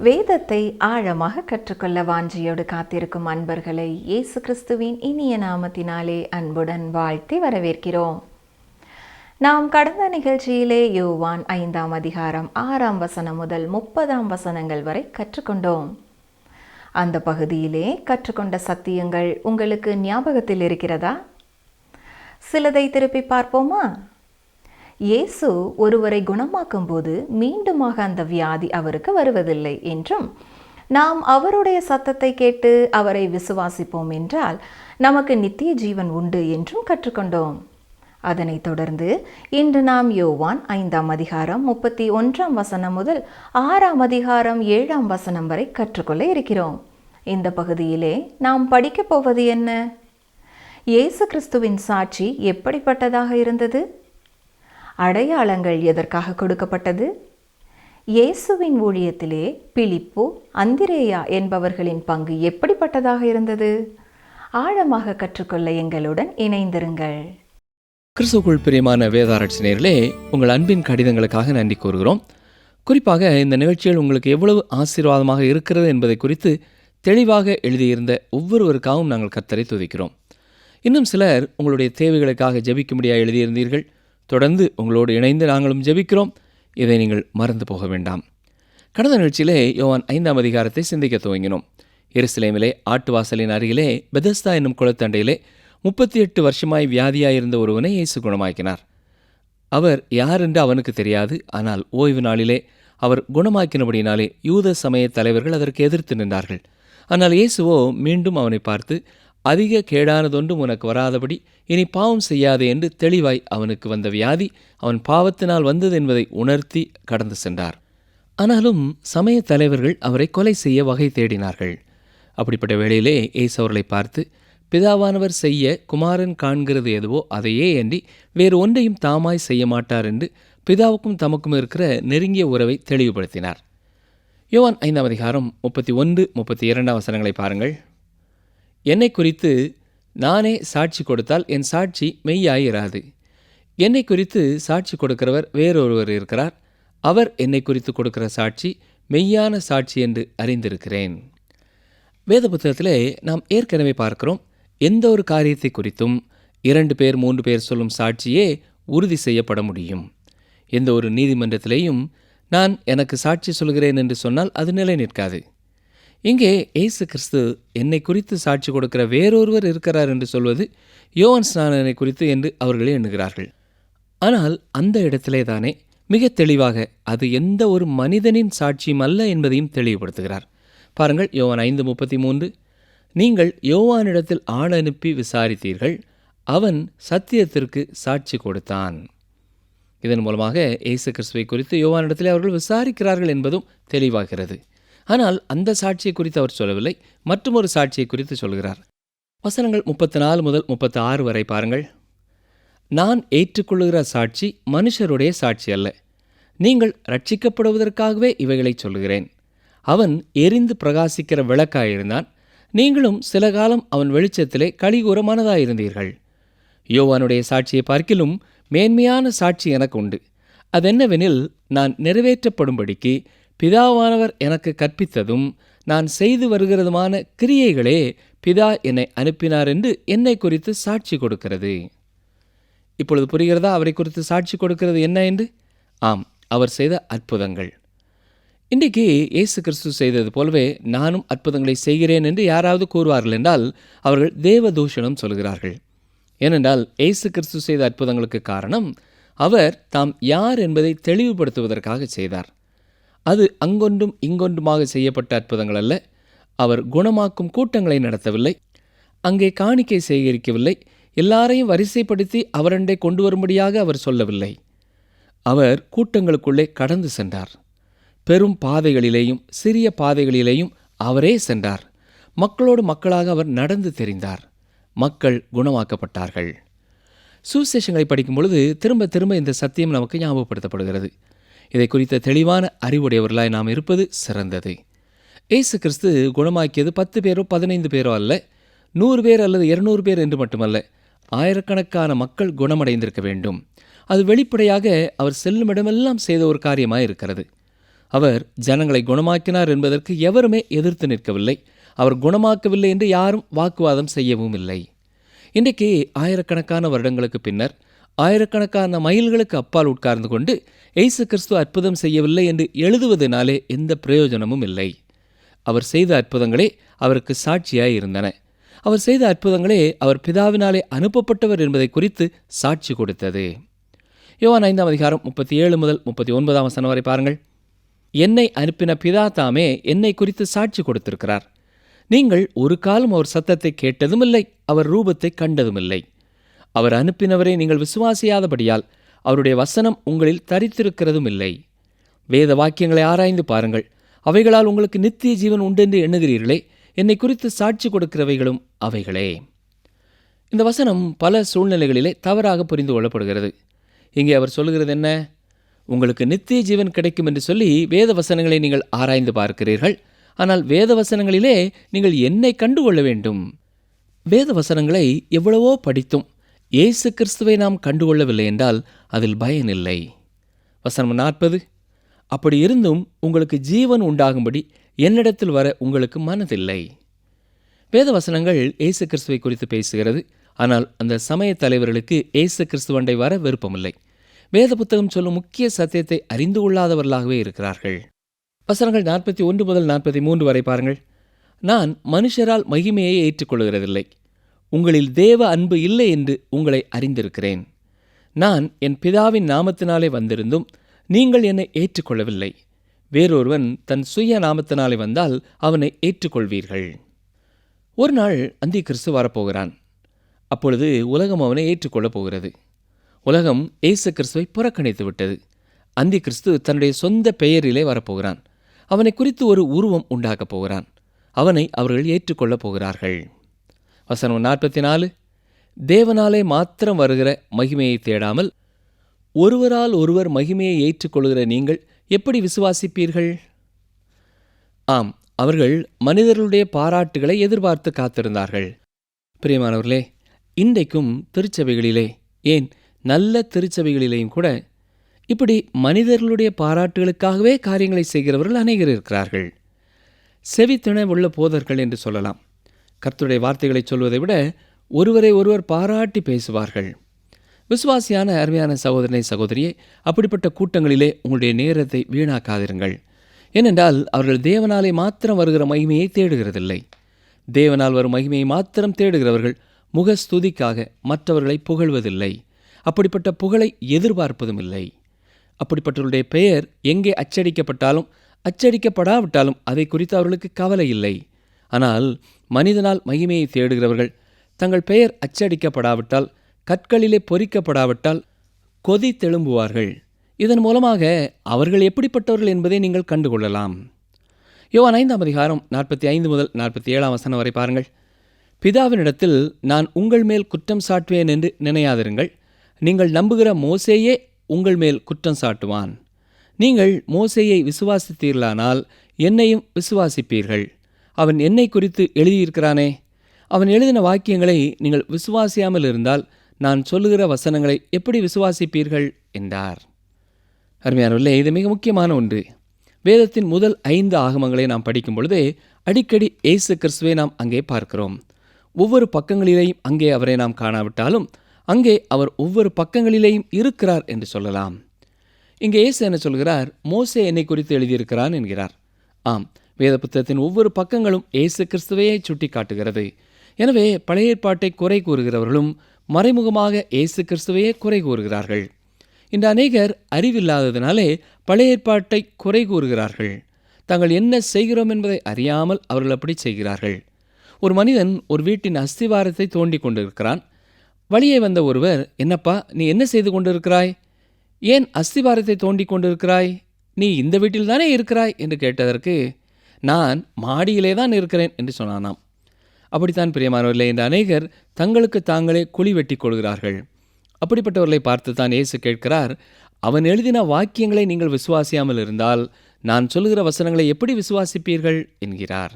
வேதத்தை ஆழமாக கற்றுக்கொள்ள வாஞ்சியோடு காத்திருக்கும் அன்பர்களை இயேசு கிறிஸ்துவின் இனிய நாமத்தினாலே அன்புடன் வாழ்த்தி வரவேற்கிறோம். நாம் கடந்த நிகழ்ச்சியிலே யோவான் 5ஆம் அதிகாரம் 6ஆம் வசனம் முதல் 30ஆம் வசனங்கள் வரை கற்றுக்கொண்டோம். அந்த பகுதியிலே கற்றுக்கொண்ட சத்தியங்கள் உங்களுக்கு ஞாபகத்தில் இருக்கிறதா? சிலதை திருப்பி பார்ப்போமா? இயேசு ஒருவரை குணமாக்கும் போது மீண்டுமாக அந்த வியாதி அவருக்கு வருவதில்லை என்றும், நாம் அவருடைய சத்தத்தை கேட்டு அவரை விசுவாசிப்போம் என்றால் நமக்கு நித்திய ஜீவன் உண்டு என்றும் கற்றுக்கொண்டோம். அதனைத் தொடர்ந்து இன்று நாம் யோவான் 5ஆம் அதிகாரம் 31ஆம் வசனம் முதல் 6ஆம் அதிகாரம் 7ஆம் வசனம் வரை கற்றுக்கொள்ள இருக்கிறோம். இந்த பகுதியிலே நாம் படிக்கப் போவது என்ன? இயேசு கிறிஸ்துவின் சாட்சி எப்படிப்பட்டதாக இருந்தது? அடையாளங்கள் எதற்காக கொடுக்கப்பட்டது? இயேசுவின் ஊழியத்திலே பிலிப்பு, அந்திரேயா என்பவர்களின் பங்கு எப்படிப்பட்டதாக இருந்தது? ஆழமாக கற்றுக்கொள்ள எங்களுடன் இணைந்திருங்கள். கிறிஸ்துவுக்குள் பிரியமான வேதாராய்ச்சியர்களே, உங்கள் அன்பின் கடிதங்களுக்காக நன்றி கூறுகிறோம். குறிப்பாக இந்த நிகழ்ச்சிகள் உங்களுக்கு எவ்வளவு ஆசீர்வாதமாக இருக்கிறது என்பதை குறித்து தெளிவாக எழுதியிருந்த ஒவ்வொருவருக்காகவும் நாங்கள் கர்த்தரை துதிக்கிறோம். இன்னும் சிலர் உங்களுடைய தேவைகளுக்காக ஜெபிக்கும்படியாக எழுதியிருந்தீர்கள். தொடர்ந்து உங்களோடு இணைந்து நாங்களும் ஜெபிக்கிறோம். இதை நீங்கள் மறந்து போக வேண்டாம். கடந்த நிகழ்ச்சியிலே யோவான் 5ஆம் அதிகாரத்தை சிந்திக்க துவங்கினோம். எருசலேமிலே ஆட்டுவாசலின் அருகிலே பெதஸ்தா என்னும் குளத்தண்டையிலே 38 வருஷமாய் வியாதியாயிருந்த ஒருவனை இயேசு குணமாக்கினார். அவர் யார் என்று அவனுக்கு தெரியாது. ஆனால் ஓய்வு நாளிலே அவர் குணமாக்கினபடினாலே யூத சமய தலைவர்கள் அதற்கு எதிர்த்து நின்றார்கள். ஆனால் இயேசுவோ மீண்டும் அவனை பார்த்து, அதிக கேடானதொன்றும் உனக்கு வராதபடி இனி பாவம் செய்யாதே என்று தெளிவாய் அவனுக்கு வந்த வியாதி அவன் பாவத்தினால் வந்தது என்பதை உணர்த்தி கடந்து சென்றார். ஆனாலும் சமய தலைவர்கள் அவரை கொலை செய்ய வகை தேடினார்கள். அப்படிப்பட்ட வேளையிலே இயேசு அவர்களை பார்த்து, பிதாவானவர் செய்ய குமாரன் காண்கிறது எதுவோ அதையே அன்றி வேறு ஒன்றையும் தாமாய் செய்ய மாட்டார் என்று பிதாவுக்கும் தமக்கும் இருக்கிற நெருங்கிய உறவை தெளிவுபடுத்தினார். யோவான் 5ஆம் அதிகாரம் 31-32 வசனங்களை பாருங்கள். என்னை குறித்து நானே சாட்சி கொடுத்தால் என் சாட்சி மெய்யாயிராது. என்னை குறித்து சாட்சி கொடுக்கிறவர் வேறொருவர் இருக்கிறார். அவர் என்னை குறித்து கொடுக்கிற சாட்சி மெய்யான சாட்சி என்று அறிந்திருக்கிறேன். வேத புத்தகத்திலே நாம் ஏற்கனவே பார்க்கிறோம், எந்த ஒரு காரியத்தை குறித்தும் 2 பேர் 3 பேர் சொல்லும் சாட்சியே உறுதி செய்யப்பட முடியும். எந்த ஒரு நீதிமன்றத்திலேயும் நான் எனக்கு சாட்சி சொல்கிறேன் என்று சொன்னால் அது நிலை நிற்காது. இங்கே இயேசு கிறிஸ்து என்னை குறித்து சாட்சி கொடுக்கிற வேறொருவர் இருக்கிறார் என்று சொல்வது யோவான் ஸ்நானனை குறித்து என்று அவர்களே எண்ணுகிறார்கள். ஆனால் அந்த இடத்திலே தானே மிக தெளிவாக அது எந்த ஒரு மனிதனின் சாட்சியும் அல்ல என்பதையும் தெளிவுபடுத்துகிறார். பாருங்கள், யோவான் 5:33, நீங்கள் யோவானிடத்தில் ஆள் அனுப்பி விசாரித்தீர்கள், அவன் சத்தியத்திற்கு சாட்சி கொடுத்தான். இதன் மூலமாக இயேசு கிறிஸ்துவை குறித்து யோவானிடத்திலே அவர்கள் விசாரிக்கிறார்கள் என்பதும் தெளிவாகிறது. ஆனால் அந்த சாட்சியை குறித்து அவர் சொல்லவில்லை, மற்றொரு சாட்சியை குறித்து சொல்கிறார். வசனங்கள் 34 முதல் 36 வரை பாருங்கள். நான் ஏற்றுக்கொள்ளுகிற சாட்சி மனுஷருடைய சாட்சி அல்ல. நீங்கள் ரட்சிக்கப்படுவதற்காகவே இவைகளை சொல்லுகிறேன். அவன் எரிந்து பிரகாசிக்கிற விளக்காயிருந்தான். நீங்களும் சில காலம் அவன் வெளிச்சத்திலே களிகூர மனதாயிருந்தீர்கள். யோவானுடைய சாட்சியை பார்க்கிலும் மேன்மையான சாட்சி எனக்கு உண்டு. அதென்னவெனில், நான் நிறைவேற்றப்படும்படிக்கு பிதாவானவர் எனக்கு கற்பித்ததும் நான் செய்து வருகிறதுமான கிரியைகளே பிதா என்னை அனுப்பினார் என்று என்னை குறித்து சாட்சி கொடுக்கிறது. இப்பொழுது புரிகிறதா அவரை குறித்து சாட்சி கொடுக்கிறது என்ன என்று? ஆம், அவர் செய்த அற்புதங்கள். இன்றைக்கு இயேசு கிறிஸ்து செய்தது போலவே நானும் அற்புதங்களை செய்கிறேன் என்று யாராவது கூறுவார்கள் என்றால் அவர்கள் தேவதூஷணம் சொல்கிறார்கள். ஏனென்றால் இயேசு கிறிஸ்து செய்த அற்புதங்களுக்கு காரணம் அவர் தாம் யார் என்பதை தெளிவுபடுத்துவதற்காக செய்தார். அது அங்கொன்றும் இங்கொன்றுமாக செய்யப்பட்ட அற்புதங்கள் அல்ல. அவர் குணமாக்கும் கூட்டங்களை நடத்தவில்லை, அங்கே காணிக்கை சேகரிக்கவில்லை, எல்லாரையும் வரிசைப்படுத்தி அவரண்டை கொண்டு வரும்படியாக அவர் சொல்லவில்லை. அவர் கூட்டங்களுக்குள்ளே கடந்து சென்றார். பெரும் பாதைகளிலேயும் சிறிய பாதைகளிலேயும் அவரே சென்றார். மக்களோடு மக்களாக அவர் நடந்து தெரிந்தார். மக்கள் குணமாக்கப்பட்டார்கள். சுவிசேஷங்களை படிக்கும் பொழுது திரும்ப திரும்ப இந்த சத்தியம் நமக்கு ஞாபகப்படுத்தப்படுகிறது. இதை குறித்த தெளிவான அறிவுடையவர்களாய் நாம் இருப்பது சிறந்தது. இயேசு கிறிஸ்து குணமாக்கியது 10 பேரோ 15 பேரோ அல்ல, 100 பேர் அல்லது 200 பேர் என்று மட்டுமல்ல, ஆயிரக்கணக்கான மக்கள் குணமடைந்திருக்க வேண்டும். அது வெளிப்படையாக அவர் செல்லும் இடமெல்லாம் செய்த ஒரு காரியமாக இருக்கிறது. அவர் ஜனங்களை குணமாக்கினார் என்பதற்கு எவருமே எதிர்த்து நிற்கவில்லை. அவர் குணமாக்கவில்லை என்று யாரும் வாக்குவாதம் செய்யவும் இல்லை. இன்றைக்கு ஆயிரக்கணக்கான வருடங்களுக்கு பின்னர் ஆயிரக்கணக்கான மைல்களுக்கு அப்பால் உட்கார்ந்து கொண்டு இயேசு கிறிஸ்து அற்புதம் செய்யவில்லை என்று எழுதுவதனாலே எந்த பிரயோஜனமும் இல்லை. அவர் செய்த அற்புதங்களே அவருக்கு சாட்சியாய் இருந்தன. அவர் செய்த அற்புதங்களே அவர் பிதாவினாலே அனுப்பப்பட்டவர் என்பதை குறித்து சாட்சி கொடுத்தது. யோவான் 5 அதிகாரம் 37 முதல் 39 வசனம் வரை பாருங்கள். என்னை அனுப்பின பிதா தாமே என்னை குறித்து சாட்சி கொடுத்திருக்கிறார். நீங்கள் ஒரு காலம் அவர் சத்தத்தை கேட்டதும் இல்லை, அவர் ரூபத்தை கண்டதும் இல்லை. அவர் அனுப்பினவரை நீங்கள் விசுவாசியாதபடியால் அவருடைய வசனம் உங்களில் தரித்திருக்கிறதும் இல்லை. வேத வாக்கியங்களை ஆராய்ந்து பாருங்கள், அவைகளால் உங்களுக்கு நித்திய ஜீவன் உண்டென்று எண்ணுகிறீர்களே, என்னை குறித்து சாட்சி கொடுக்கிறவைகளும் அவைகளே. இந்த வசனம் பல சூழ்நிலைகளிலே தவறாக புரிந்து கொள்ளப்படுகிறது. இங்கே அவர் சொல்லுகிறது என்ன? உங்களுக்கு நித்திய ஜீவன் கிடைக்கும் என்று சொல்லி வேத வசனங்களை நீங்கள் ஆராய்ந்து பார்க்கிறீர்கள். ஆனால் வேத வசனங்களிலே நீங்கள் என்னை கண்டுகொள்ள வேண்டும். வேத வசனங்களை எவ்வளவோ படித்தும் இயேசு கிறிஸ்துவை நாம் கண்டுகொள்ளவில்லை என்றால் அதில் பயனில்லை. வசனம் 40, அப்படி இருந்தும் உங்களுக்கு ஜீவன் உண்டாகும்படி என்னிடத்தில் வர உங்களுக்கு மனதில்லை. வேத வசனங்கள் இயேசு கிறிஸ்துவை குறித்து பேசுகிறது. ஆனால் அந்த சமய தலைவர்களுக்கு இயேசு கிறிஸ்துவண்டை வர விருப்பமில்லை. வேத புத்தகம் சொல்லும் முக்கிய சத்தியத்தை அறிந்து கொள்ளாதவர்களாகவே இருக்கிறார்கள். வசனங்கள் 41 முதல் 43 வரை பாருங்கள். நான் மனுஷரால் மகிமையை ஏற்றுக்கொள்கிறதில்லை. உங்களில் தேவ அன்பு இல்லை என்று உங்களை அறிந்திருக்கிறேன். நான் என் பிதாவின் நாமத்தினாலே வந்திருந்தும் நீங்கள் என்னை ஏற்றுக்கொள்ளவில்லை. வேறொருவன் தன் சுய நாமத்தினாலே வந்தால் அவனை ஏற்றுக்கொள்வீர்கள். ஒரு நாள் அந்தி கிறிஸ்து வரப்போகிறான். அப்பொழுது உலகம் அவனை ஏற்றுக்கொள்ளப் போகிறது. உலகம் இயேசு கிறிஸ்துவை புறக்கணித்து விட்டது. அந்தி கிறிஸ்து தன்னுடைய சொந்த பெயரிலே வரப்போகிறான். அவனை குறித்து ஒரு உருவம் உண்டாக்கப் போகிறான். அவனை அவர்கள் ஏற்றுக்கொள்ளப் போகிறார்கள். வசனம் 44, தேவனாலே மாத்திரம் வருகிற மகிமையை தேடாமல் ஒருவரால் ஒருவர் மகிமையை ஏற்றுக்கொள்கிற நீங்கள் எப்படி விசுவாசிப்பீர்கள்? ஆம், அவர்கள் மனிதர்களுடைய பாராட்டுகளை எதிர்பார்த்து காத்திருந்தார்கள். பிரியமானவர்களே, இன்றைக்கும் திருச்சபைகளிலே, ஏன் நல்ல திருச்சபைகளிலேயும் கூட இப்படி மனிதர்களுடைய பாராட்டுகளுக்காகவே காரியங்களை செய்கிறவர்கள் அநேகர் இருக்கிறார்கள். செவித்திணவுள்ள போதர்கள் என்று சொல்லலாம். கர்த்தருடைய வார்த்தைகளை சொல்வதை விட ஒருவரை ஒருவர் பாராட்டி பேசுவார்கள். விசுவாசியான அருமையான சகோதரனை சகோதரியே, அப்படிப்பட்ட கூட்டங்களிலே உங்களுடைய நேரத்தை வீணாக்காதிருங்கள். ஏனென்றால் அவர்கள் தேவனாலே மாத்திரம் வருகிற மகிமையை தேடுகிறதில்லை. தேவனால் வரும் மகிமையை மாத்திரம் தேடுகிறவர்கள் முகஸ்துதிக்காக மற்றவர்களை புகழ்வதில்லை. அப்படிப்பட்ட புகழை எதிர்பார்ப்பதும் இல்லை. அப்படிப்பட்டவருடைய பெயர் எங்கே அச்சடிக்கப்பட்டாலும் அச்சடிக்கப்படாவிட்டாலும் அதை குறித்து அவர்களுக்கு கவலை இல்லை. ஆனால் மனிதனால் மகிமையை தேடுகிறவர்கள் தங்கள் பெயர் அச்சடிக்கப்படாவிட்டால், கற்களிலே பொறிக்கப்படாவிட்டால் கொதி தெழும்புவார்கள். இதன் மூலமாக அவர்கள் எப்படிப்பட்டவர்கள் என்பதை நீங்கள் கண்டுகொள்ளலாம். யோவான் 5 அதிகாரம் 45 முதல் 47 வசனம் வரை பாருங்கள். பிதாவினிடத்தில் நான் உங்கள் மேல் குற்றம் சாட்டுவேன் என்று நினையாதிருங்கள். நீங்கள் நம்புகிற மோசேயே உங்கள் மேல் குற்றம் சாட்டுவான். நீங்கள் மோசேயை விசுவாசித்தீர்களானால் என்னையும் விசுவாசிப்பீர்கள். அவன் என்னை குறித்து எழுதியிருக்கிறானே. அவன் எழுதின வாக்கியங்களை நீங்கள் விசுவாசியாமல் இருந்தால் நான் சொல்லுகிற வசனங்களை எப்படி விசுவாசிப்பீர்கள் என்றார். அருமையானவர்களே, இது மிக முக்கியமான ஒன்று. வேதத்தின் முதல் 5 ஆகமங்களை நாம் படிக்கும் பொழுதே அடிக்கடி இயேசு கிறிஸ்துவை நாம் அங்கே பார்க்கிறோம். ஒவ்வொரு பக்கங்களிலேயும் அங்கே அவரை நாம் காணாவிட்டாலும் அங்கே அவர் ஒவ்வொரு பக்கங்களிலேயும் இருக்கிறார் என்று சொல்லலாம். இங்கே இயேசு என்ன சொல்கிறார்? மோசே என்னை குறித்து எழுதியிருக்கிறான் என்கிறார். ஆம், வேத புத்தகத்தின் ஒவ்வொரு பக்கங்களும் இயேசு கிறிஸ்துவையே சுட்டி காட்டுகிறது. எனவே பழைய ஏற்பாட்டை குறை கூறுகிறவர்களும் மறைமுகமாக இயேசு கிறிஸ்துவையே குறை கூறுகிறார்கள். இன்று அநேகர் அறிவில்லாததினாலே பழைய ஏற்பாட்டை குறை கூறுகிறார்கள். தாங்கள் என்ன செய்கிறோம் என்பதை அறியாமல் அவர்கள் அப்படி செய்கிறார்கள். ஒரு மனிதன் ஒரு வீட்டின் அஸ்திவாரத்தை தோண்டி கொண்டிருக்கிறான். வழியே வந்த ஒருவர், என்னப்பா நீ என்ன செய்து கொண்டிருக்கிறாய்? ஏன் அஸ்திவாரத்தை தோண்டி கொண்டிருக்கிறாய்? நீ இந்த வீட்டில் தானே இருக்கிறாய் என்று கேட்டதற்கு, நான் மாடியிலே தான் இருக்கிறேன் என்று சொன்னானாம். அப்படித்தான் பிரியமானவர்களே, இந்த அநேகர் தங்களுக்கு தாங்களே குழி வெட்டி கொள்கிறார்கள். அப்படிப்பட்டவர்களை பார்த்து தான் இயேசு கேட்கிறார், அவன் எழுதின வாக்கியங்களை நீங்கள் விசுவாசியாமல் இருந்தால் நான் சொல்லுகிற வசனங்களை எப்படி விசுவாசிப்பீர்கள் என்கிறார்.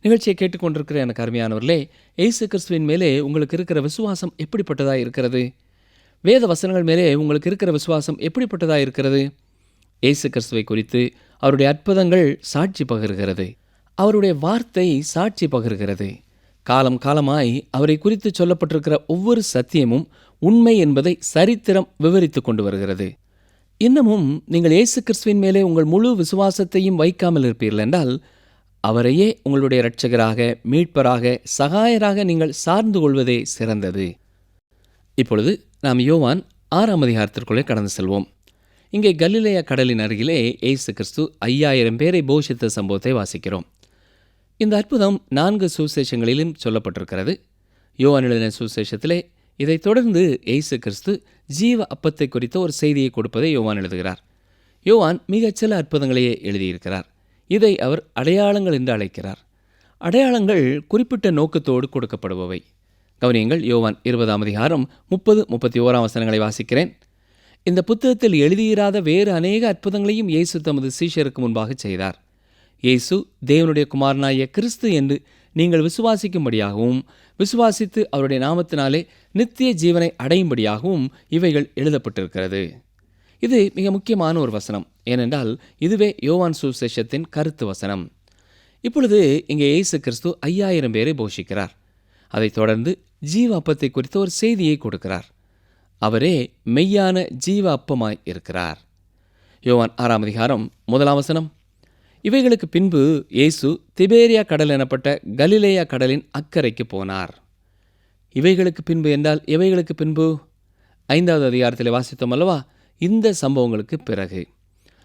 நிகழ்ச்சியை கேட்டுக்கொண்டிருக்கிற எனக்கு அருமையானவர்களே, இயேசு கிறிஸ்துவின் மேலே உங்களுக்கு இருக்கிற விசுவாசம் எப்படிப்பட்டதாக இருக்கிறது? வேத வசனங்கள் மேலே உங்களுக்கு இருக்கிற விசுவாசம் எப்படிப்பட்டதாக இருக்கிறது? இயேசு கிறிஸ்துவை குறித்து அவருடைய அற்புதங்கள் சாட்சி பகர்கிறது. அவருடைய வார்த்தை சாட்சி பகர்கிறது. காலம் காலமாய் அவரை குறித்து சொல்லப்பட்டிருக்கிற ஒவ்வொரு சத்தியமும் உண்மை என்பதை சரித்திரம் விவரித்து கொண்டு வருகிறது. இன்னமும் நீங்கள் இயேசு கிறிஸ்துவின் மேலே உங்கள் முழு விசுவாசத்தையும் வைக்காமல் இருப்பீர்கள் என்றால், அவரையே உங்களுடைய இரட்சகராக, மீட்பராக, சகாயராக நீங்கள் சார்ந்து கொள்வதே சிறந்தது. இப்பொழுது நாம் யோவான் 6ஆம் அதிகாரத்திற்குள்ளே கடந்து செல்வோம். இங்கே கலிலேயா கடலின் அருகிலே இயேசு கிறிஸ்து 5000 பேரை போஷித்த சம்பவத்தை வாசிக்கிறோம். இந்த அற்புதம் 4 சுவிசேஷங்களிலும் சொல்லப்பட்டிருக்கிறது. யோவான் எழுதின சுவிசேஷத்திலே இதைத் தொடர்ந்து இயேசு கிறிஸ்து ஜீவ அப்பத்தை குறித்த ஒரு செய்தியை கொடுப்பதை யோவான் எழுதுகிறார். யோவான் மிகச்சில அற்புதங்களையே எழுதியிருக்கிறார். இதை அவர் அடையாளங்கள் என்று அழைக்கிறார். அடையாளங்கள் குறிப்பிட்ட நோக்கத்தோடு கொடுக்கப்படுபவை. கவனியங்கள், யோவான் 20ஆம் அதிகாரம் 30-31 வசனங்களை வாசிக்கிறேன். இந்த புத்தகத்தில் எழுதியிராத வேறு அநேக அற்புதங்களையும் இயேசு தமது சீஷருக்கு முன்பாக செய்தார். இயேசு தேவனுடைய குமாரனாகிய கிறிஸ்து என்று நீங்கள் விசுவாசிக்கும்படியாகவும், விசுவாசித்து அவருடைய நாமத்தினாலே நித்திய ஜீவனை அடையும்படியாகவும் இவைகள் எழுதப்பட்டிருக்கிறது. இது மிக முக்கியமான ஒரு வசனம். ஏனென்றால் இதுவே யோவான் சுவிசேஷத்தின் கருத்து வசனம். இப்பொழுது இங்கே இயேசு கிறிஸ்து 5000 பேரை போஷிக்கிறார். அதைத் தொடர்ந்து ஜீவ அப்பத்தை குறித்த ஒரு செய்தியை கொடுக்கிறார். அவரே மெய்யான ஜீவ அப்பமாய் இருக்கிறார். யோவான் 6ஆம் அதிகாரம் 1ஆம் வசனம். இவைகளுக்கு பின்பு இயேசு திபேரியா கடல் எனப்பட்ட கலிலேயா கடலின் அக்கறைக்கு போனார். இவைகளுக்கு பின்பு என்றால் எவைகளுக்கு பின்பு? 5வது அதிகாரத்தில் வாசித்தோம் அல்லவா? இந்த சம்பவங்களுக்கு பிறகு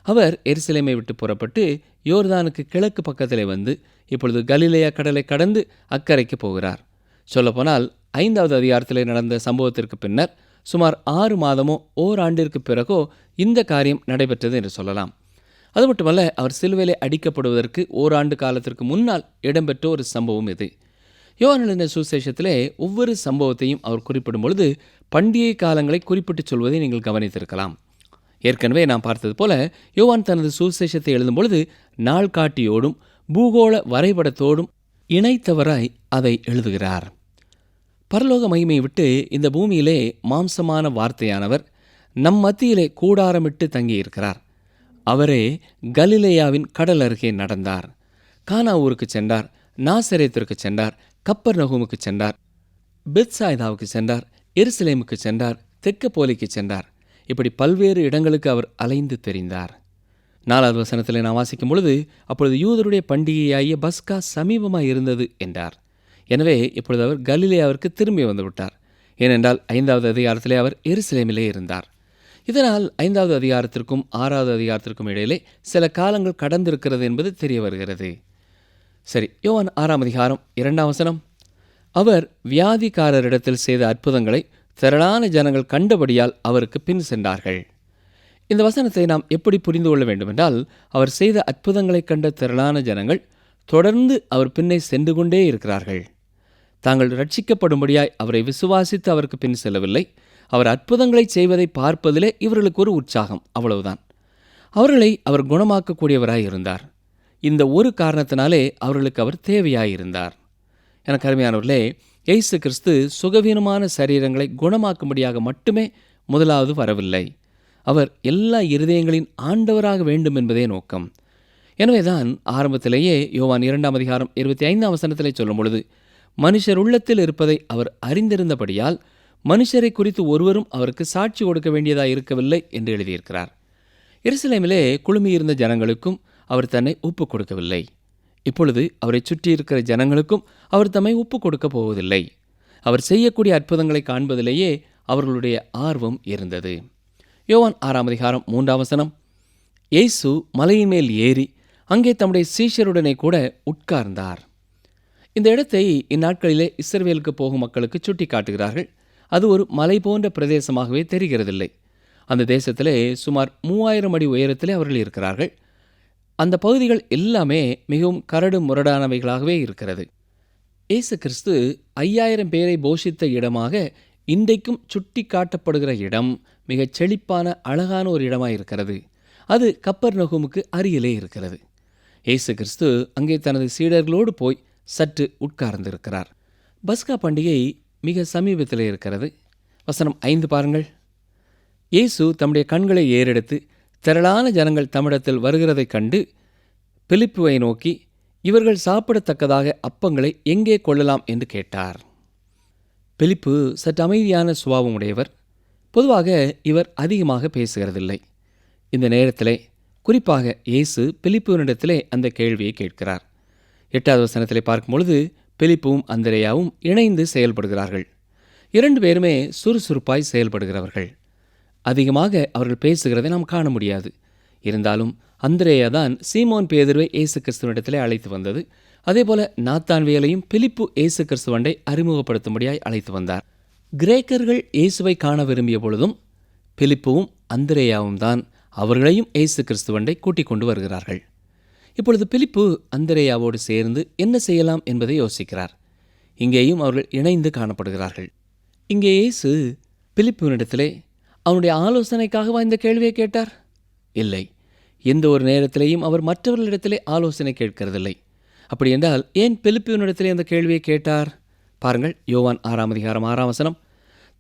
அவர் எருசலேமை விட்டு புறப்பட்டு யோர்தானுக்கு கிழக்கு பக்கத்திலே வந்து இப்பொழுது கலிலேயா கடலை கடந்து அக்கறைக்கு போகிறார். சொல்லப்போனால் 5வது அதிகாரத்திலே நடந்த சம்பவத்திற்கு பின்னர் சுமார் 6 மாதமோ ஓராண்டிற்கு பிறகோ இந்த காரியம் நடைபெற்றது என்று சொல்லலாம். அது மட்டுமல்ல, அவர் சிலுவையிலே அடிக்கப்படுவதற்கு ஓராண்டு காலத்திற்கு முன்னால் இடம்பெற்ற ஒரு சம்பவம் இது. யோவான் எழுதின சுவிசேஷத்திலே ஒவ்வொரு சம்பவத்தையும் அவர் குறிப்பிடும் பொழுது பண்டிகை காலங்களை குறிப்பிட்டு சொல்வதை நீங்கள் கவனித்திருக்கலாம். ஏற்கனவே நாம் பார்த்தது போல யோவான் தனது சுவிசேஷத்தை எழுதும் பொழுது நாள்காட்டியோடும் பூகோள வரைபடத்தோடும் இணைத்தவராய் அதை எழுதுகிறார். பரலோக மகிமையை விட்டு இந்த பூமியிலே மாம்சமான வார்த்தையானவர் நம் மத்தியிலே கூடாரமிட்டு தங்கியிருக்கிறார். அவரே கலிலேயாவின் கடல் அருகே நடந்தார். கானா ஊருக்கு சென்றார், நாசரேத்திற்கு சென்றார், கப்பர்நகூமுக்கு சென்றார், பெத்சாய்தாவுக்கு சென்றார், எருசலேமுக்கு சென்றார், தெக்கப்போலிக்கு சென்றார். இப்படி பல்வேறு இடங்களுக்கு அவர் அலைந்து தெரிந்தார். 4வது வசனத்தில் நான் வாசிக்கும் பொழுது, அப்பொழுது யூதருடைய பண்டிகையாகிய பஸ்கா சமீபமாக இருந்தது என்றார். எனவே இப்பொழுது அவர் கலிலேயாவிற்கு திரும்பி வந்துவிட்டார். ஏனென்றால் 5வது அதிகாரத்திலே அவர் எருசலேமிலே இருந்தார். இதனால் 5வது அதிகாரத்திற்கும் 6வது அதிகாரத்திற்கும் இடையிலே சில காலங்கள் கடந்திருக்கிறது என்பது தெரிய வருகிறது. சரி, யோவான் 6ஆம் அதிகாரம் 2ஆம் வசனம். அவர் வியாதிக்காரரிடத்தில் செய்த அற்புதங்களை திரளான ஜனங்கள் கண்டபடியால் அவருக்கு பின் சென்றார்கள். இந்த வசனத்தை நாம் எப்படி புரிந்து கொள்ள வேண்டுமென்றால், அவர் செய்த அற்புதங்களை கண்ட திரளான ஜனங்கள் தொடர்ந்து அவர் பின்னே சென்று கொண்டே இருக்கிறார்கள். தாங்கள் ரட்சிக்கப்படும்படியாய் அவரை விசுவாசித்து அவருக்கு பின் செல்லவில்லை. அவர் அற்புதங்களை செய்வதை பார்ப்பதிலே இவர்களுக்கு ஒரு உற்சாகம், அவ்வளவுதான். அவர்களை அவர் குணமாக்கக்கூடியவராய் இருந்தார். இந்த ஒரு காரணத்தினாலே அவர்களுக்கு அவர் தேவையாயிருந்தார். எனக்கு அருமையானவர்களே, இயேசு கிறிஸ்து சுகவீனமான சரீரங்களை குணமாக்கும்படியாக மட்டுமே முதலாவது வரவில்லை. அவர் எல்லா இருதயங்களின் ஆண்டவராக வேண்டும் என்பதே நோக்கம். எனவேதான் ஆரம்பத்திலேயே யோவான் 2ஆம் அதிகாரம் 25ஆம் வசனத்திலே சொல்லும் பொழுது, மனுஷர் உள்ளத்தில் இருப்பதை அவர் அறிந்திருந்தபடியால் மனுஷரை குறித்து ஒருவரும் அவருக்கு சாட்சி கொடுக்க வேண்டியதாக இருக்கவில்லை என்று எழுதியிருக்கிறார். எருசலேமிலே குழுமியிருந்த ஜனங்களுக்கும் அவர் தன்னை ஒப்புக் கொடுக்கவில்லை. இப்பொழுது அவரை சுற்றியிருக்கிற ஜனங்களுக்கும் அவர் தம்மை ஒப்புக் கொடுக்கப் போவதில்லை. அவர் செய்யக்கூடிய அற்புதங்களை காண்பதிலேயே அவர்களுடைய ஆர்வம் இருந்தது. யோவான் 6ஆம் அதிகாரம் 3ஆம் வசனம். இயேசு மலையின் மேல் ஏறி அங்கே தம்முடைய சீஷருடனே கூட உட்கார்ந்தார். இந்த இடத்தை இந்நாட்களிலே இஸ்ரவேலுக்கு போகும் மக்களுக்கு சுட்டி காட்டுகிறார்கள். அது ஒரு மலை போன்ற பிரதேசமாகவே தெரிகிறதில்லை. அந்த தேசத்திலே சுமார் 3000 அடி உயரத்திலே அவர்கள் இருக்கிறார்கள். அந்த பகுதிகள் எல்லாமே மிகவும் கரடு முரடானவைகளாகவே இருக்கிறது. இயேசு கிறிஸ்து 5000 பேரை போஷித்த இடமாக இன்றைக்கும் சுட்டி காட்டப்படுகிற இடம் மிகச் செழிப்பான அழகான ஒரு இடமாக இருக்கிறது. அது கப்பர்நகூமுக்கு அருகிலே இருக்கிறது. இயேசு கிறிஸ்து அங்கே தனது சீடர்களோடு போய் சற்று உட்கார்ந்திருக்கிறார். பஸ்கா பண்டிகை மிக சமீபத்தில் இருக்கிறது. வசனம் 5 பாருங்கள். இயேசு தம்முடைய கண்களை ஏறெடுத்து திரளான ஜனங்கள் தம்மிடத்தில் வருகிறதைக் கண்டு பிலிப்புவை நோக்கி, இவர்கள் சாப்பிடத்தக்கதாக அப்பங்களை எங்கே கொள்ளலாம் என்று கேட்டார். பிலிப்பு சற்று அமைதியான சுபாவம் உடையவர். பொதுவாக இவர் அதிகமாக பேசுகிறதில்லை. இந்த நேரத்திலே குறிப்பாக இயேசு பிலிப்புவினிடத்திலே அந்த கேள்வியை கேட்கிறார். 8வது வசனத்திலே பார்க்கும் பொழுது பிலிப்புவும் அந்திரேயாவும் இணைந்து செயல்படுகிறார்கள். 2 பேருமே சுறுசுறுப்பாய் செயல்படுகிறவர்கள். அதிகமாக அவர்கள் பேசுகிறதை நாம் காண முடியாது. இருந்தாலும் அந்திரேயா தான் சீமோன் பேதுருவை இயேசு கிறிஸ்துவனிடத்திலே அழைத்து வந்தது. அதேபோல நாத்தான்வேலையும் பிலிப்பு இயேசு கிறிஸ்துவண்டை அறிமுகப்படுத்தும்படியாய் அழைத்து வந்தார். கிரேக்கர்கள் இயேசுவை காண விரும்பிய பொழுதும் பிலிப்புவும் அந்திரேயாவும் தான் அவர்களையும் இயேசு கிறிஸ்துவண்டை கூட்டிக் கொண்டு வருகிறார்கள். இப்பொழுது பிலிப்பு அந்திரேயாவோடு சேர்ந்து என்ன செய்யலாம் என்பதை யோசிக்கிறார். இங்கேயும் அவர்கள் இணைந்து காணப்படுகிறார்கள். இங்கே இயேசு பிலிப்புவினிடத்திலே அவனுடைய ஆலோசனைக்காகவா இந்த கேள்வியை கேட்டார்? இல்லை. எந்த ஒரு நேரத்திலேயும் அவர் மற்றவர்களிடத்திலே ஆலோசனை கேட்கிறதில்லை. அப்படி என்றால் ஏன் பிலிப்புவினிடத்திலே அந்த கேள்வியை கேட்டார்? பாருங்கள், யோவான் 6:6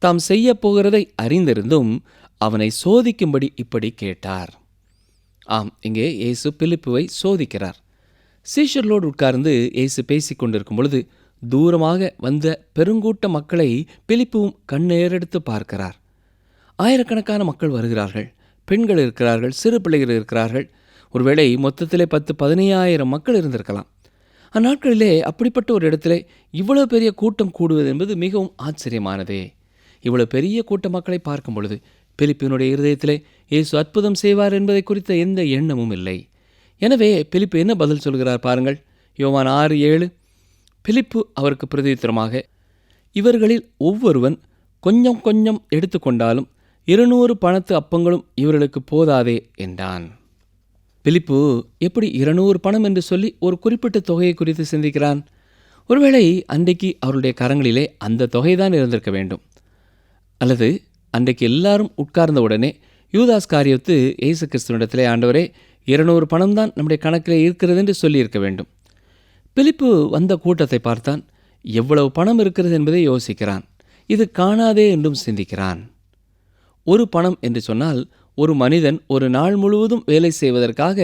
தாம் செய்ய போகிறதை அறிந்திருந்தும் அவனை சோதிக்கும்படி இப்படி கேட்டார். ஆம், இங்கே இயேசு பிலிப்புவை சோதிக்கிறார். சீஷர்களோடு உட்கார்ந்து இயேசு பேசிக் கொண்டிருக்கும் பொழுது தூரமாக வந்த பெருங்கூட்ட மக்களை பிலிப்புவும் கண்ணேறெடுத்து பார்க்கிறார். ஆயிரக்கணக்கான மக்கள் வருகிறார்கள். பெண்கள் இருக்கிறார்கள், சிறு பிள்ளைகள் இருக்கிறார்கள். ஒருவேளை மொத்தத்திலே 10-15,000 மக்கள் இருந்திருக்கலாம். அந்நாட்களிலே அப்படிப்பட்ட ஒரு இடத்திலே இவ்வளவு பெரிய கூட்டம் கூடுவது என்பது மிகவும் ஆச்சரியமானதே. இவ்வளவு பெரிய கூட்ட மக்களை பார்க்கும் பொழுது பிலிப்பினுடைய இருதயத்திலே இயேசு அற்புதம் செய்வார் என்பதை குறித்த எந்த எண்ணமும் இல்லை. எனவே பிலிப்பு என்ன பதில் சொல்கிறார் பாருங்கள். யோவான் 6:7 பிலிப்பு அவருக்கு பிரதியுத்தரமாக, இவர்களில் ஒவ்வொருவன் கொஞ்சம் கொஞ்சம் எடுத்துக்கொண்டாலும் 200 பணத்து அப்பங்களும் இவர்களுக்கு போதாதே என்றான். பிலிப்பு எப்படி 200 பணம் என்று சொல்லி ஒரு குறிப்பிட்ட தொகையை குறித்து சிந்திக்கிறான்? ஒருவேளை அன்றைக்கு அவருடைய கரங்களிலே அந்த தொகைதான் இருந்திருக்க வேண்டும். அல்லது அன்றைக்கு எல்லாரும் உட்கார்ந்த உடனே யூதாஸ் காரியத்து இயேசு கிறிஸ்துவினிடத்திலே, ஆண்டவரே 200 பணம் தான் நம்முடைய கணக்கிலே இருக்கிறது என்று சொல்லியிருக்க வேண்டும். பிலிப்பு வந்த கூட்டத்தை பார்த்தான். எவ்வளவு பணம் இருக்கிறது என்பதை யோசிக்கிறான். இது காணாதே என்றும் சிந்திக்கிறான். ஒரு பணம் என்று சொன்னால் ஒரு மனிதன் ஒரு நாள் முழுவதும் வேலை செய்வதற்காக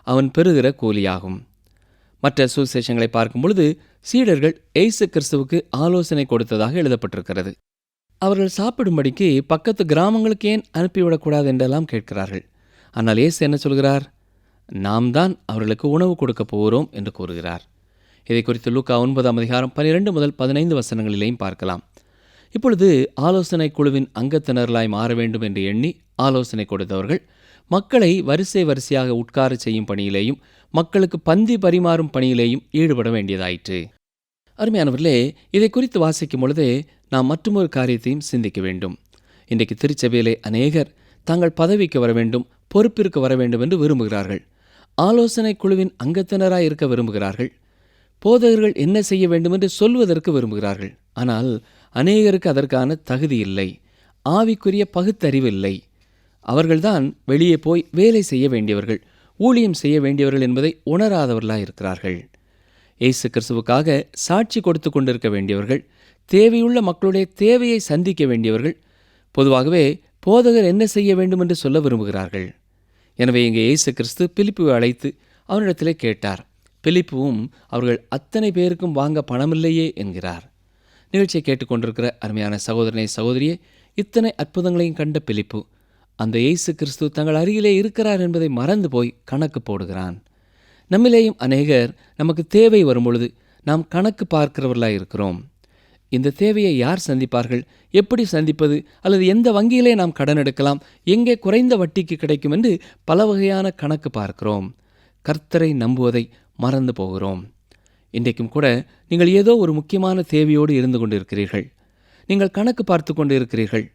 அவன் பெறுகிற கூலியாகும். மற்ற சுவிசேஷங்களை பார்க்கும் பொழுது சீடர்கள் இயேசு கிறிஸ்துவுக்கு ஆலோசனை கொடுத்ததாக எழுதப்பட்டிருக்கிறது. அவர்கள் சாப்பிடும்படிக்கு பக்கத்து கிராமங்களுக்கு ஏன் அனுப்பிவிடக்கூடாது என்றெல்லாம் கேட்கிறார்கள். ஆனால் இயேசு என்ன சொல்கிறார்? நாம் தான் அவர்களுக்கு உணவு கொடுக்க போகிறோம் என்று கூறுகிறார். இதை குறித்து லூக்கா 9:12-15 பார்க்கலாம். இப்பொழுது ஆலோசனை குழுவின் அங்கத்தினர்களாய் மாற வேண்டும் என்று எண்ணி ஆலோசனை கொடுத்தவர்கள் மக்களை வரிசையாக உட்கார செய்யும் பணியிலேயும் மக்களுக்கு பந்தி பரிமாறும் பணியிலேயும் ஈடுபட வேண்டியதாயிற்று. அருமையானவர்களே, இதை குறித்து வாசிக்கும் பொழுதே நாம் மற்றொரு காரியத்தையும் சிந்திக்க வேண்டும். இன்றைக்கு திருச்சபையிலே அநேகர் தாங்கள் பதவிக்கு வர வேண்டும், பொறுப்பிற்கு வர வேண்டும் என்று விரும்புகிறார்கள். ஆலோசனை குழுவின் அங்கத்தினராய் இருக்க விரும்புகிறார்கள். போதகர்கள் என்ன செய்ய வேண்டும் என்று சொல்வதற்கு விரும்புகிறார்கள். ஆனால் அநேகருக்கு அதற்கான தகுதி இல்லை, ஆவிக்குரிய பகுத்தறிவு இல்லை. அவர்கள்தான் வெளியே போய் வேலை செய்ய வேண்டியவர்கள், ஊழியம் செய்ய வேண்டியவர்கள் என்பதை உணராதவர்களாய் இருக்கிறார்கள். இயேசு கிறிஸ்துவுக்காக சாட்சி கொடுத்து கொண்டிருக்க வேண்டியவர்கள், தேவையுள்ள மக்களுடைய தேவையை சந்திக்க வேண்டியவர்கள். பொதுவாகவே போதகர் என்ன செய்ய வேண்டும் என்று சொல்ல விரும்புகிறார்கள். எனவே இங்கே இயேசு கிறிஸ்து பிலிப்புவை அழைத்து அவனிடத்திலே கேட்டார். பிலிப்புவும் அவர்கள் அத்தனை பேருக்கும் வாங்க பணமில்லையே என்கிறார். நிகழ்ச்சியை கேட்டுக்கொண்டிருக்கிற அருமையான சகோதரனை சகோதரியே, இத்தனை அற்புதங்களையும் கண்ட பிலிப்பு அந்த இயேசு கிறிஸ்து தங்கள் அருகிலே இருக்கிறார் என்பதை மறந்து போய் கணக்கு போடுகிறான். நம்மிலேயும் அநேகர் நமக்கு தேவை வரும்பொழுது நாம் கணக்கு பார்க்கிறவர்களாக இருக்கிறோம். இந்த தேவையை யார் சந்திப்பார்கள், எப்படி சந்திப்பது, அல்லது எந்த வங்கியிலே நாம் கடன் எடுக்கலாம், எங்கே குறைந்த வட்டிக்கு கிடைக்கும் என்று பல வகையான கணக்கு பார்க்கிறோம். கர்த்தரை நம்புவதை மறந்து போகிறோம். இன்றைக்கும் கூட நீங்கள் ஏதோ ஒரு முக்கியமான தேவையோடு இருந்து கொண்டு இருக்கிறீர்கள். நீங்கள் கணக்கு பார்த்து கொண்டு இருக்கிறீர்கள்.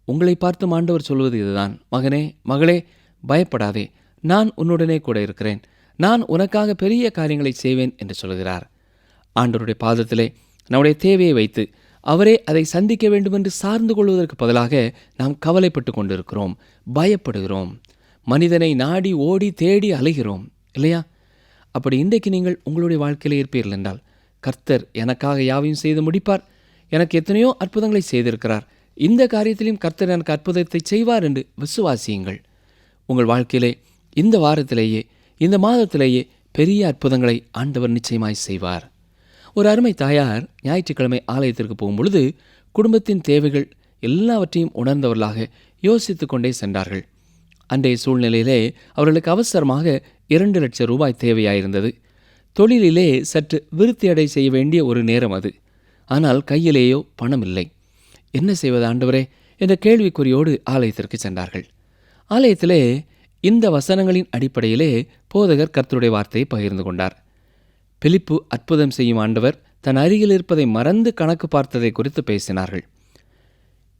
உங்களை பார்த்து ஆண்டவர் சொல்வது இதுதான், மகனே மகளே, பயப்படாதே, நான் உன்னுடனே கூட இருக்கிறேன், நான் உனக்காக பெரிய காரியங்களை செய்வேன் என்று சொல்கிறார். ஆண்டவருடைய பாதத்திலே நம்முடைய தேவையை வைத்து அவரே அதை சந்திக்க வேண்டும் என்று சார்ந்து கொள்வதற்கு பதிலாக நாம் கவலைப்பட்டு கொண்டிருக்கிறோம், பயப்படுகிறோம், மனிதனை நாடி ஓடி தேடி அலைகிறோம் இல்லையா? அப்படி இன்றைக்கு நீங்கள் உங்களுடைய வாழ்க்கையில் இருப்பீர்கள் என்றால், கர்த்தர் எனக்காக யாவையும் செய்து முடிப்பார், எனக்கு எத்தனையோ அற்புதங்களை செய்திருக்கிறார், இந்த காரியத்திலும் கர்த்தர் எனக்கு அற்புதத்தை செய்வார் என்று விசுவாசியுங்கள். உங்கள் வாழ்க்கையிலே இந்த வாரத்திலேயே இந்த மாதத்திலேயே பெரிய அற்புதங்களை ஆண்டவர் நிச்சயமாய் செய்வார். ஒரு அருமை தாயார் ஞாயிற்றுக்கிழமை ஆலயத்திற்கு போகும்பொழுது குடும்பத்தின் தேவைகள் எல்லாவற்றையும் உணர்ந்தவர்களாக யோசித்து கொண்டே சென்றார்கள். அன்றைய சூழ்நிலையிலே அவர்களுக்கு அவசரமாக 2 லட்சம் ரூபாய் தேவையாயிருந்தது. தொழிலிலே சற்று விருத்தியடை செய்ய வேண்டிய ஒரு நேரம் அது. ஆனால் கையிலேயோ பணம் இல்லை. என்ன செய்வது ஆண்டவரே என்ற கேள்விக்குறியோடு ஆலயத்திற்கு சென்றார்கள். ஆலயத்திலே இந்த வசனங்களின் அடிப்படையிலே போதகர் கர்த்தருடைய வார்த்தையை பகிர்ந்து கொண்டார். பிலிப்பு அற்புதம் செய்யும் ஆண்டவர் தன் அருகில் இருப்பதை மறந்து கணக்கு பார்த்ததை குறித்து பேசினார்கள்.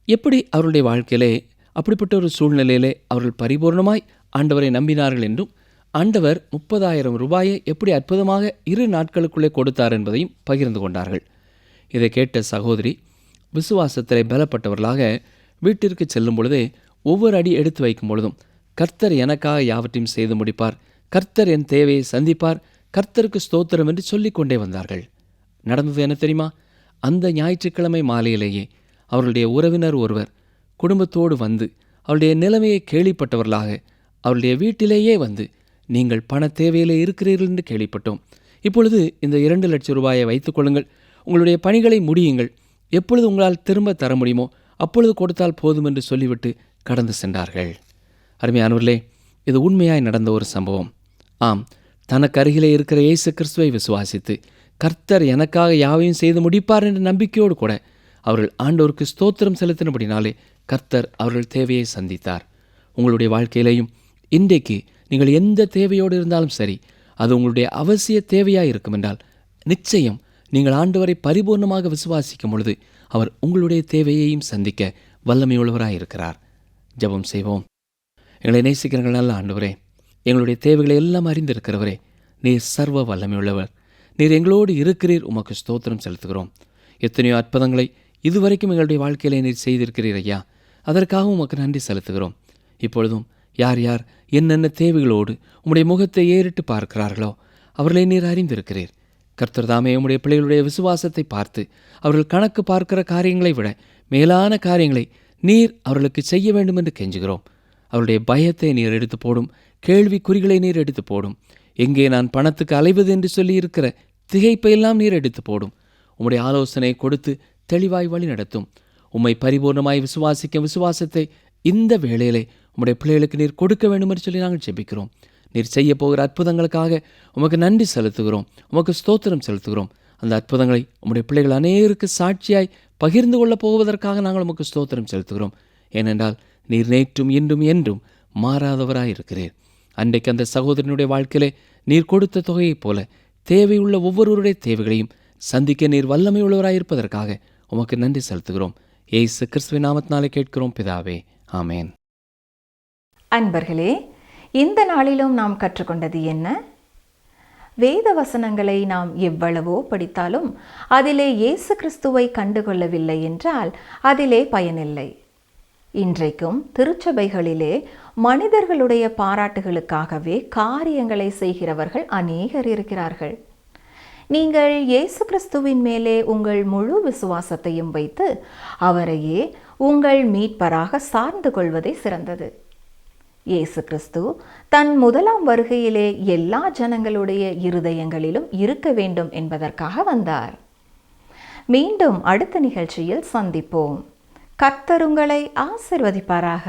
எப்படி அவருடைய வாழ்க்கையிலே அப்படிப்பட்ட ஒரு சூழ்நிலையிலே அவர்கள் பரிபூர்ணமாய் ஆண்டவரை நம்பினார்கள் என்றும் ஆண்டவர் 30,000 ரூபாயை எப்படி அற்புதமாக 2 நாட்களுக்குள்ளே கொடுத்தார் என்பதையும் பகிர்ந்து கொண்டார்கள். இதை கேட்ட சகோதரி விசுவாசத்திலே பலப்பட்டவர்களாக வீட்டிற்கு செல்லும் பொழுதே ஒவ்வொரு அடி எடுத்து வைக்கும் பொழுதும் கர்த்தர் எனக்காக யாவற்றையும் செய்து முடிப்பார், கர்த்தர் என் தேவையை சந்திப்பார், கர்த்தருக்கு ஸ்தோத்திரம் என்று சொல்லிக்கொண்டே வந்தார்கள். நடந்தது என்ன தெரியுமா? அந்த ஞாயிற்றுக்கிழமை மாலையிலேயே அவர்களுடைய உறவினர் ஒருவர் குடும்பத்தோடு வந்து அவருடைய நிலைமையை கேள்விப்பட்டவர்களாக அவருடைய வீட்டிலேயே வந்து, நீங்கள் பண தேவையிலே இருக்கிறீர்கள் என்று கேள்விப்பட்டோம். இப்பொழுது இந்த 2 லட்சம் ரூபாயை வைத்துக் கொள்ளுங்கள், உங்களுடைய பணிகளை முடியுங்கள், எப்பொழுது உங்களால் திரும்ப தர முடியுமோ அப்பொழுது கொடுத்தால் போதும் என்று சொல்லிவிட்டு கடந்து சென்றார்கள். அருமையானவர்களே, இது உண்மையாய் நடந்த ஒரு சம்பவம். ஆம், தனக்கு அருகிலே இருக்கிற இயேசு கிறிஸ்துவை விசுவாசித்து கர்த்தர் எனக்காக யாவையும் செய்து முடிப்பார் என்ற நம்பிக்கையோடு கூட அவர்கள் ஆண்டவருக்கு ஸ்தோத்திரம் செலுத்தினபடினாலே கர்த்தர் அவர்கள் தேவையை சந்தித்தார். உங்களுடைய வாழ்க்கையிலேயும் இன்றைக்கு நீங்கள் எந்த தேவையோடு இருந்தாலும் சரி, அது உங்களுடைய அவசிய தேவையாக இருக்கும் என்றால் நிச்சயம் நீங்கள் ஆண்டவரை பரிபூர்ணமாக விசுவாசிக்கும் பொழுது அவர் உங்களுடைய தேவையையும் சந்திக்க வல்லமையுள்ளவராயிருக்கிறார். ஜெபம் செய்வோம். எங்களை நேசிக்கிறீர்கள் நல்ல ஆண்டவரே, எங்களுடைய தேவைகளை எல்லாம் அறிந்திருக்கிறவரே, நீர் சர்வ வல்லமையுள்ளவர், நீர் எங்களோடு இருக்கிறீர், உமக்கு ஸ்தோத்திரம் செலுத்துகிறோம். எத்தனையோ அற்புதங்களை இதுவரைக்கும் எங்களுடைய வாழ்க்கையிலே நீர் செய்திருக்கிறீர் ஐயா, அதற்காக உமக்கு நன்றி செலுத்துகிறோம். இப்பொழுதும் யார் யார் என்னென்ன தேவைகளோடு உம்முடைய முகத்தை ஏறிட்டு பார்க்கிறார்களோ அவர்களை நீர் அறிந்திருக்கிறீர். கர்த்தர் தாமே உம்முடைய பிள்ளைகளுடைய விசுவாசத்தை பார்த்து அவர்கள் கணக்கு பார்க்கிற காரியங்களை விட மேலான காரியங்களை நீர் அவர்களுக்கு செய்ய வேண்டும் என்று கெஞ்சுகிறோம். அவருடைய பயத்தை நீர் எடுத்து போடும், கேள்விக்குறிகளை நீர் எடுத்து போடும், எங்கே நான் பணத்துக்கு அலைவது என்று சொல்லி இருக்கிற திகைப்பையெல்லாம் நீர் எடுத்து போடும். உம்முடைய ஆலோசனை கொடுத்து தெளிவாய் வழி நடத்தும். உம்மை பரிபூர்ணமாய் விசுவாசிக்க விசுவாசத்தை இந்த வேளையிலே உம்முடைய பிள்ளைகளுக்கு நீர் கொடுக்க வேண்டும் என்று சொல்லி நாங்கள் ஜெபிக்கிறோம். நீர் செய்ய போகிற அற்புதங்களுக்காக உமக்கு நன்றி செலுத்துகிறோம், உமக்கு ஸ்தோத்திரம் செலுத்துகிறோம். அந்த அற்புதங்களை உம்முடைய பிள்ளைகள் அநேகருக்கு சாட்சியாய் பகிர்ந்து கொள்ளப் போவதற்காக நாங்கள் உமக்கு ஸ்தோத்திரம் செலுத்துகிறோம். ஏனென்றால் நீர் நேற்றும் இன்றும் என்றும் மாறாதவராயிருக்கிறீர். அன்றைக்கு அந்த சகோதரனுடைய வாழ்க்கையிலே நீர் கொடுத்த தொகையைப் போல தேவையுள்ள ஒவ்வொருவருடைய தேவைகளையும் சந்திக்க நீர் வல்லமை உள்ளவராயிருப்பதற்காக உமக்கு நன்றி செலுத்துகிறோம். இயேசு கிறிஸ்துவின் நாமத்தினாலே கேட்கிறோம் பிதாவே, ஆமேன். அன்பர்களே, இந்த நாளிலும் நாம் கற்றுக்கொண்டது என்ன? வேத வசனங்களை நாம் எவ்வளவோ படித்தாலும் அதிலே இயேசு கிறிஸ்துவை கண்டுகொள்ளவில்லை என்றால் அதிலே பயனில்லை. இன்றைக்கும் திருச்சபைகளிலே மனிதர்களுடைய பாராட்டுகளுக்காகவே காரியங்களை செய்கிறவர்கள் அநேகர் இருக்கிறார்கள். நீங்கள் இயேசு கிறிஸ்துவின் மேலே உங்கள் முழு விசுவாசத்தையும் வைத்து அவரையே உங்கள் மீட்பராக சார்ந்து கொள்வதே சிறந்தது. இயேசு கிறிஸ்து தன் முதலாம் வருகையிலே எல்லா ஜனங்களுடைய இருதயங்களிலும் இருக்க வேண்டும் என்பதற்காக வந்தார். மீண்டும் அடுத்த நிகழ்ச்சியில் சந்திப்போம். கர்த்தர் உங்களை ஆசீர்வதிப்பாராக.